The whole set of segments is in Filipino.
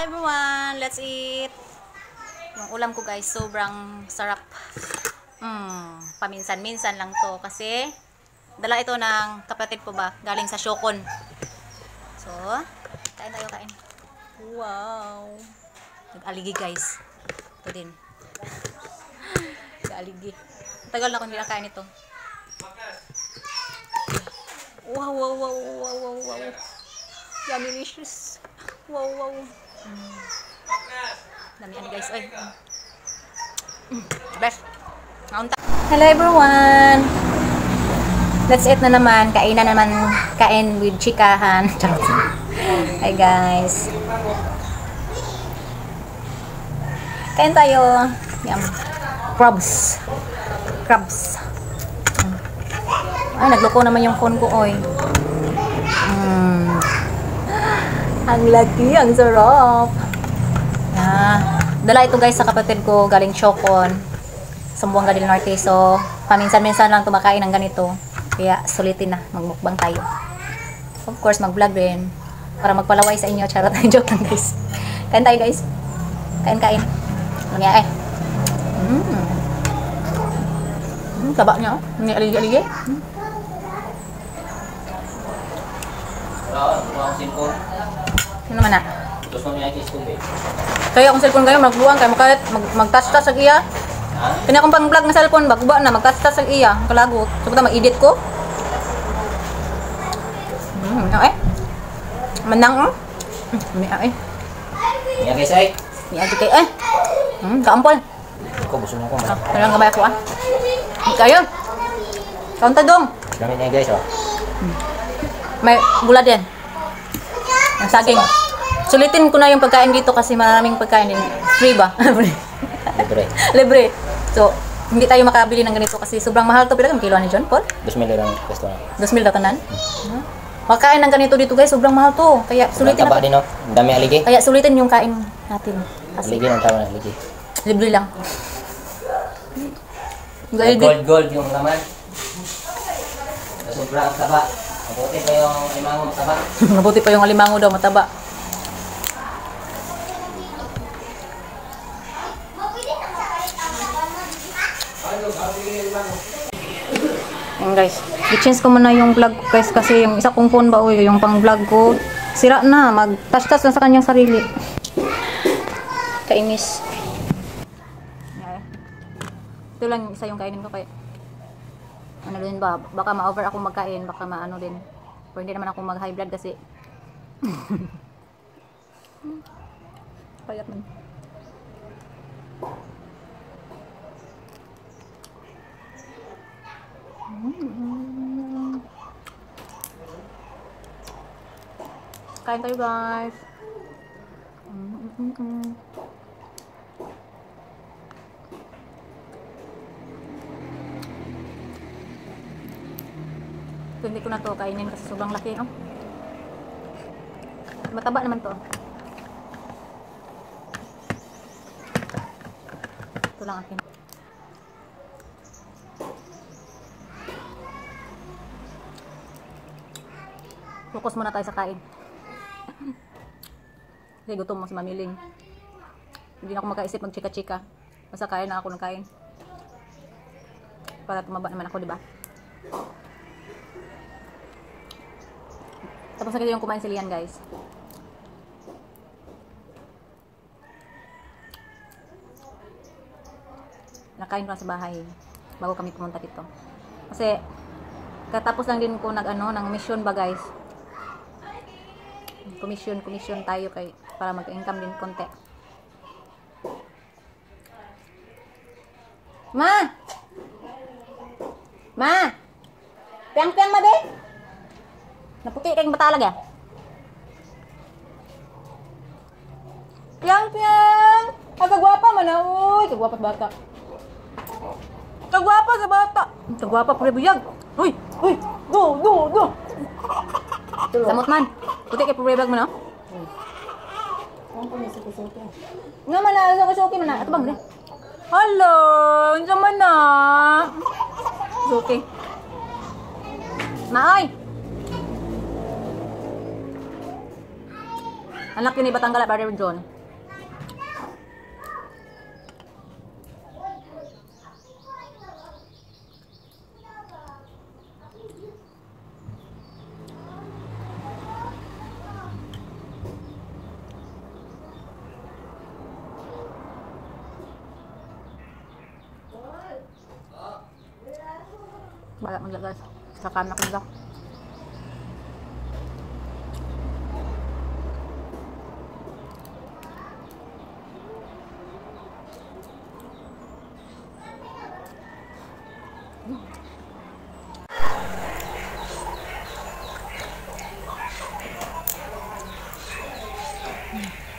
everyone! Let's eat! Yung ulam ko guys, sobrang sarap. Paminsan-minsan lang to kasi dala ito ng kapatid ko ba, galing sa Shokon. So, kain tayo, kain. Wow! Nag-aligi guys. Ito din. Nag-aligi. Tagal na ko hindi nakain ito. Wow, wow, wow, wow, wow, wow. Yummy delicious. Wow, wow. Damihan guys. Ay. Best. Hello everyone. Let's eat na naman. Kainan naman. Kain with chikahan. Charot. Hi guys. Kain tayo. Yum. Crabs. Crabs. Ay, nagloko naman yung phone ko, oy. Ang laki, ang sarap. Dala ito guys sa kapatid ko, galing Shokon, Zamboanga del Norte. So, paminsan-minsan lang tumakain ng ganito. Kaya, sulitin na, magmukbang tayo. Of course, mag-vlog rin. Para magpalaway sa inyo. Charot, joke lang guys. Kain tayo guys. Kain-kain. Nangyay. Taba niya, oh. May aligi-aligi. Ano naman na? Kaya akong cellphone kayo, magbuwang kayo, mag-touch-touch sa iya. Kanya akong pang-vlog na cellphone, bagba na, mag-touch-touch sa iya. Kalagot. So, puta, mag-edit ko. Eh. Manang, eh. Iya guys, ay. Iya kayo, eh. Kaampol. Ako, gusto mo ako. Kailang gamay ako, ah. Kayo. Kaunta dong. Dami niya guys, oh. May gula din. Ang saging. Sulitin ko na yung pagkain dito kasi maraming pagkain din. Free ba? Libre. Libre. So, hindi tayo makabili ng ganito kasi sobrang mahal to. Pila kang kilo ni John Paul? 2,000 lang gusto na. 2,000 daw tanan? Makain ng ganito dito guys, sobrang mahal to. Kaya sulitin Taba din, oh. Dami aligi. Kaya sulitin yung kain natin. Kasi Aligi ng tama na, aligi. libre lang. Gold yung laman. Sobrang taba. Mabuti pa yung alimango mataba. Mabuti pa yung alimango daw mataba. Ayan guys, i-change ko muna yung vlog guys kasi yung isa kong phone ba o yung pang vlog ko sira na, mag-touch-touch lang sa kanyang sarili. Kainis. Ito lang yung isa yung kainin ko kaya ano din ba, baka ma-over ako magkain, baka ma-ano din. Pero hindi naman ako mag-high blood kasi payat man. Kain tayo guys. So, hindi ko na to kainin kasi sobrang laki, no? Mataba naman to. Ito lang akin. Focus muna tayo sa kain. Kasi gutom mo si Mamiling. Hindi na ako makaisip mag-chika-chika. Basta kain na ako ng kain. Para tumaba naman ako, diba? Tapos na yung kumain si Lian guys. Nakain ko na sa bahay bago kami pumunta dito. Kasi katapos lang din ko ng mission ba guys. Commission tayo kay para mag-income din konti. Ma! Piang-piang ma be? Naputi kayong batalag ya? Piang-piang! Kagwapa man na, uy! Kagwapa bata. Kagwapa sa bata! Kagwapa pre buyag! Uy! Go! Samot man! Puti kay pre buyag mo na? Nga man na, suki man na. Ato bang rin? Hello! Andiyan man na! Suki. Maay! Ang laki ni Batanggala, Brother John. Balak maglagay sa kanak nila.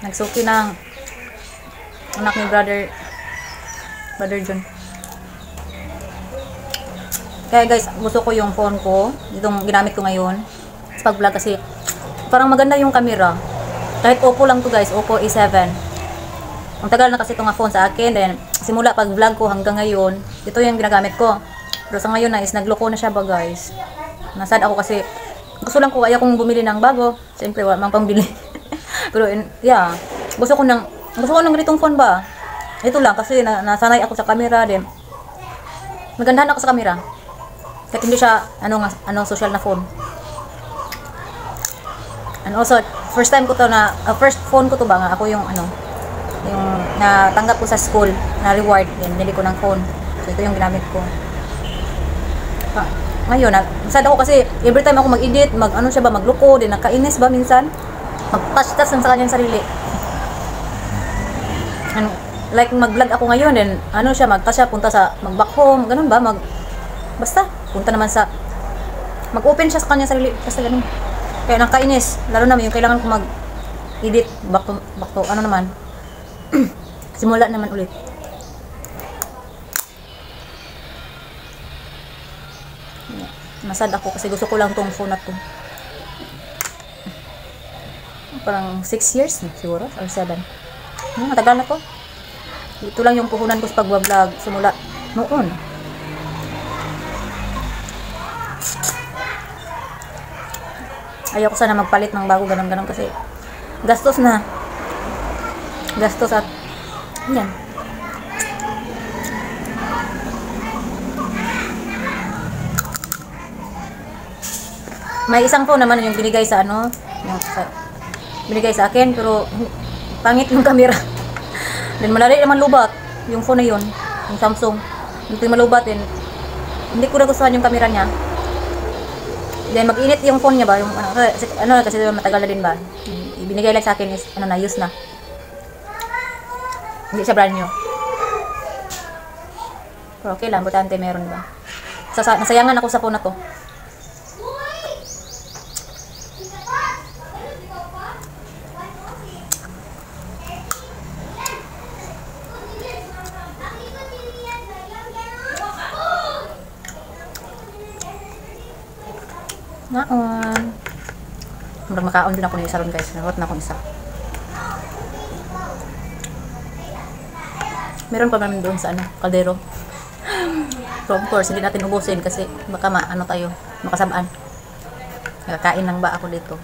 Nagsuki ng anak ni brother John. Kaya guys, gusto ko yung phone ko, itong ginamit ko ngayon sa pag-vlog kasi parang maganda yung camera. Kahit Oppo lang to guys, Oppo A7. Ang tagal na kasi itong phone sa akin, then simula pag-vlog ko hanggang ngayon, ito yung ginagamit ko. Pero sa ngayon na is nagloko na siya ba guys. Nasad ako kasi gusto lang ko, ayaw kong bumili ng bago. Siyempre wala mang pambili. Pero yeah, gusto ko ng ganitong phone ba. Ito lang kasi nasanay ako sa camera din. Magandahan ako sa camera. Kahit hindi siya social na phone. And also first time ko to na first phone ko to ba nga ako yung yung natanggap ko sa school na reward din nili ko ng phone. So ito yung ginamit ko. Ngayon nasad ako kasi every time ako mag-edit, siya ba magloko din nakainis ba minsan. Mag-touch lang sa kanyang sarili. And like mag-vlog ako ngayon then siya siya punta sa mag-back home, ganun ba basta punta naman sa mag-open siya sa kanyang sarili basta ganun. Kaya nakainis lalo na yung kailangan ko mag-edit back to naman simula naman ulit. Masad ako kasi gusto ko lang tong phone na to. Parang 6 years siguro or 7. Matagal na to. Ito lang yung puhunan ko sa pag-vlog simula noon. Ayaw ko sana magpalit ng bago ganun kasi gastos at yan. May isang phone naman yung binigay sa binigay sa akin pero pangit yung camera. Then malali naman lubat yung phone na yun, yung Samsung. Hindi malubat din. Hindi ko nagustuhan yung camera niya. Then mag-init yung phone niya ba, yung kasi matagal na din ba. Ibinigay lang sa akin is use na. Hindi siya brand new. Pero okay lang, butante meron ba. Nasayangan ako sa phone na to. Naon. Makaon din ako ng isa ron guys. Narot na akong isa. Meron pa naman doon sa kaldero. So of course, hindi natin ubusin kasi baka tayo, makasabaan. Nakakain lang ba ako dito.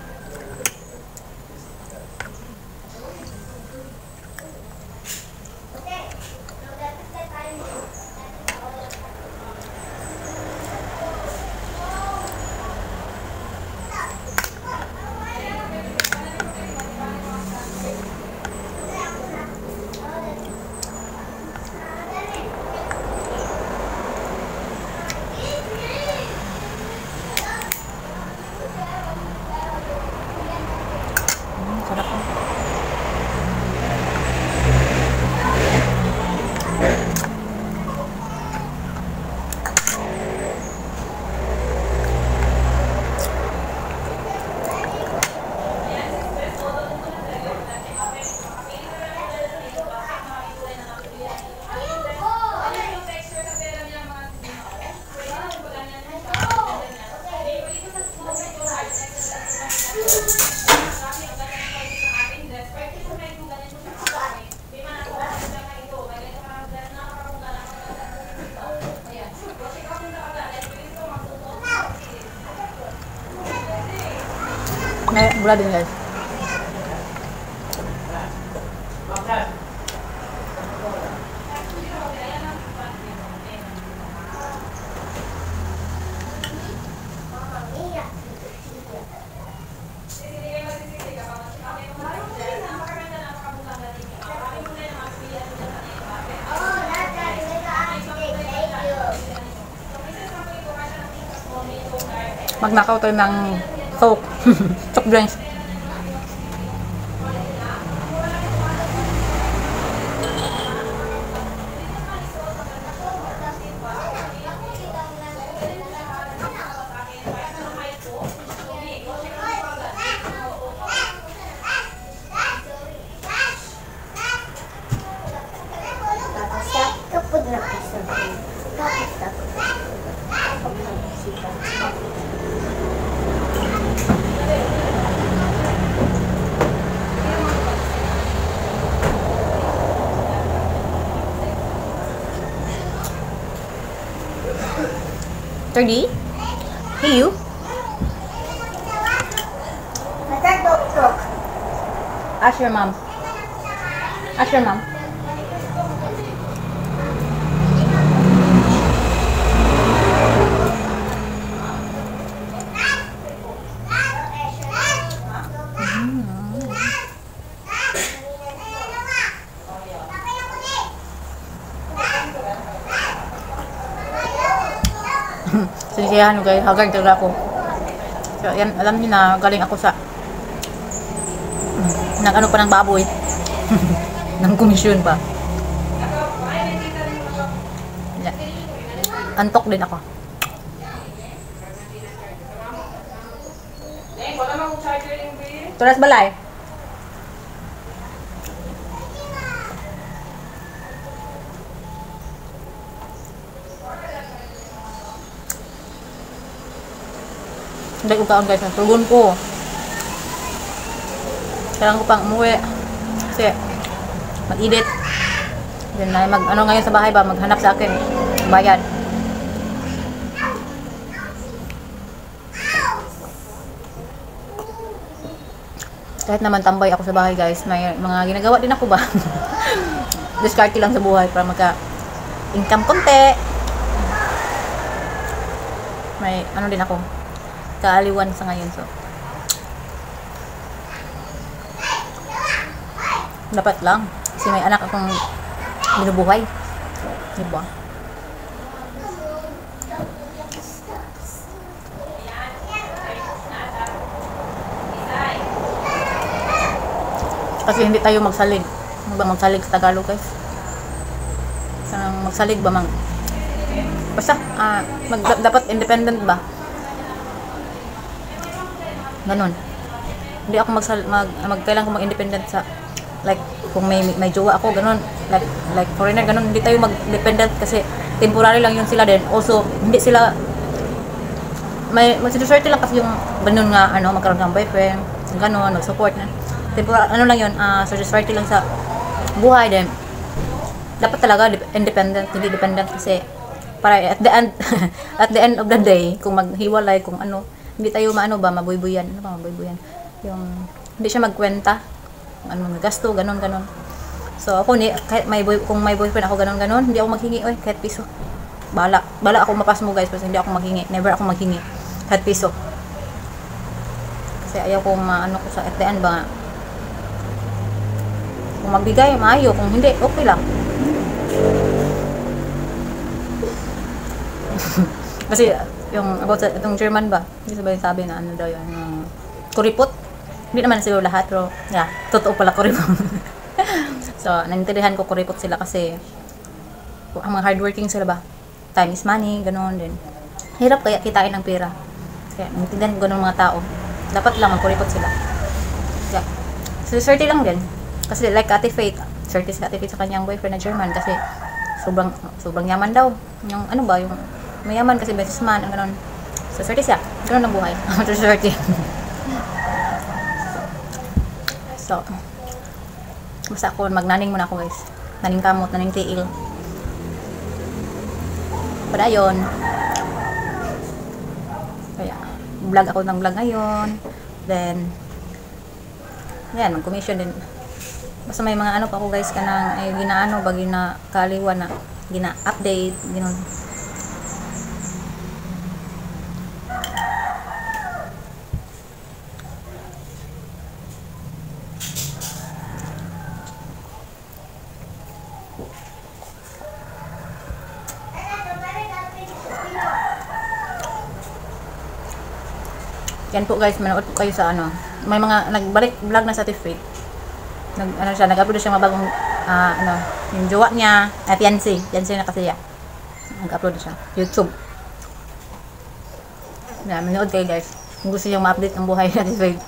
Sarap po. May gula din guys. magnakaw tayo ng Coke. Soft drinks. Kapag nakisa ko, tapos tapos. Thirty? Hey, you? Tok. Ask your mom. Ask your mom. Sisiyahan guys, haggard talaga ako. So, yan, alam niyo na, galing ako sa nag-ano pa ng baboy. Ng komisyon pa. Yan. Antok din ako. Turas balay. Hindi ko kaon guys, tugon ko. Kailangan ko pang umuwi. Kasi mag-edit. Then ano ngayon sa bahay ba, maghanap sa akin. Bayad. Kahit naman tambay ako sa bahay guys, may mga ginagawa din ako ba. Diskarte lang sa buhay para magka-income konti. May ano din ako. Kaaliwan sa ngayon, so dapat lang kasi may anak akong binubuhay, diba? Kasi hindi tayo magsalig. Ano ba magsalig sa Tagalog guys? Sanang magsalig ba basta dapat independent ba? Ganon. Hindi ako kailangan ko mag-independent sa like kung may jowa ako ganon, like foreigner ganon, hindi tayo mag-dependent kasi temporary lang yun sila din. Also, hindi sila magsiswerte lang kasi yung ganon nga magkaroon ng boyfriend, ganon, support na. Temporary lang yun, swerte lang sa buhay din. Dapat talaga independent, hindi dependent kasi para at the end of the day kung maghiwalay kung hindi tayo mabuybuyan. Mabuybuyan? Yung hindi siya magkwenta. Gasto, ganon. So ako kahit kung may boyfriend ako ganon, hindi ako maghingi kahit piso. Bala ako mapas mo guys, kasi hindi ako maghingi. Never ako maghingi kahit piso. Kasi ayaw kong ko sa at the end ba. Kung magbigay, maayo. Kung hindi, okay lang. Kasi yung about sa itong German ba, hindi sabi na daw yun, kuripot. Hindi naman siguro lahat, pero yeah, totoo pala kuripot. So naintindihan ko kuripot sila kasi ang mga hardworking sila ba, time is money, ganoon din. Hirap kaya kitain ng pera. Kaya naintindihan ko ng mga tao, dapat lang magkuripot sila. Yeah. So swerte lang din kasi like Ate Faith, swerte si Ate Faith sa kanyang boyfriend na German kasi sobrang yaman daw. Yung yung mayaman kasi businessman, gano'n. So, swerte siya. Gano'n ang buhay. Swerte. So, basta ako, magnaning muna ako guys. Naning kamot, naning tiil. Padayon. Kaya, vlog ako ng vlog ngayon. Then, yan, mag-commission din. Basta may mga pa ako guys, kanang gina-kaliwan na, gina-update, gano'n. Yan po guys, manood po kayo sa ano. May mga nagbalik vlog na sa Tifit. Nag-upload siya mga bagong yung jowa niya, fiancé na kasi siya. Nag-upload siya. YouTube. Yan, manood kayo guys. Kung gusto niyo ma-update ang buhay na Tifit.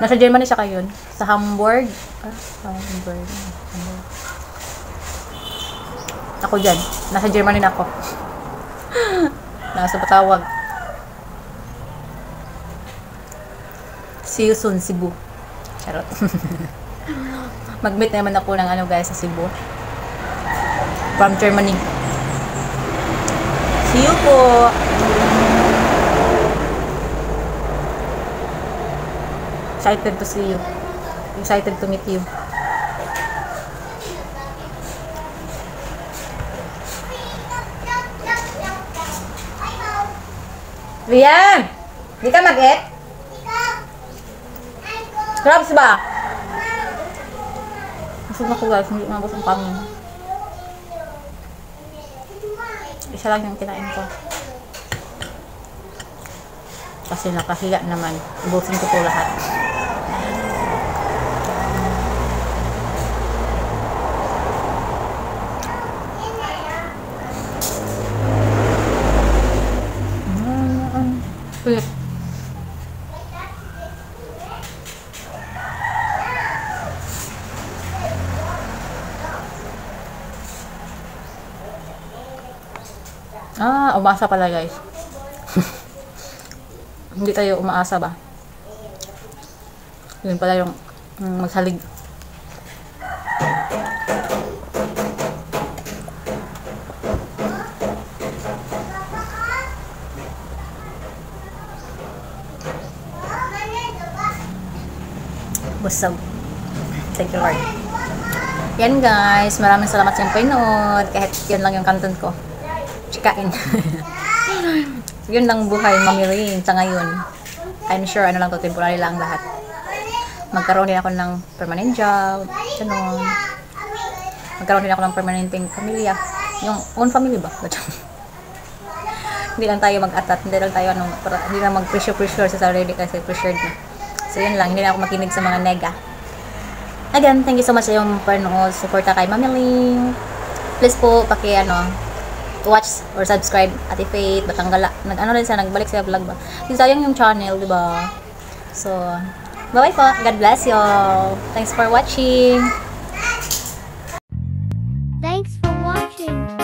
Nasa Germany siya kayo. Sa Hamburg. Hamburg. Ako dyan. Nasa Germany na ako. Nasa Patawag. See you soon, Cebu. Charot. Mag-meet naman ako ng ano guys sa Cebu. From Germany. See you po. Excited to see you. Excited to meet you. Rian! Di ka mag-eat? Crabs ba? Masog na ko guys, hindi umabot ang pangin. Isa lang yung kinain ko. Kasi nakahiga naman. Ubusin ko po lahat. Wait. Umaasa pala guys. Hindi tayo umaasa ba? Yun pala yung magsalig. Busog. Thank you Lord. Yan guys, maraming salamat sa inyong panood. Kahit yun lang yung content ko. Chikain. Yun lang buhay, Mami Rain sa ngayon. I'm sure ano lang to, temporary lang lahat. Magkaroon din ako ng permanent job. Ganun. Magkaroon din ako ng permanenteng pamilya. Yung own family ba? Hindi lang tayo mag-atat. Hindi lang tayo hindi lang mag-pressure sa sarili kasi pressured na. So yun lang, hindi na ako makinig sa mga nega. Again, thank you so much sa yung panood. Suporta kay Mami Ling. Please po, watch or subscribe Ate Faith Batanggala. Nagbalik sa vlog ba? Kasi sayang yung channel, di ba? So, bye-bye po. God bless you. Thanks for watching. Thanks for watching.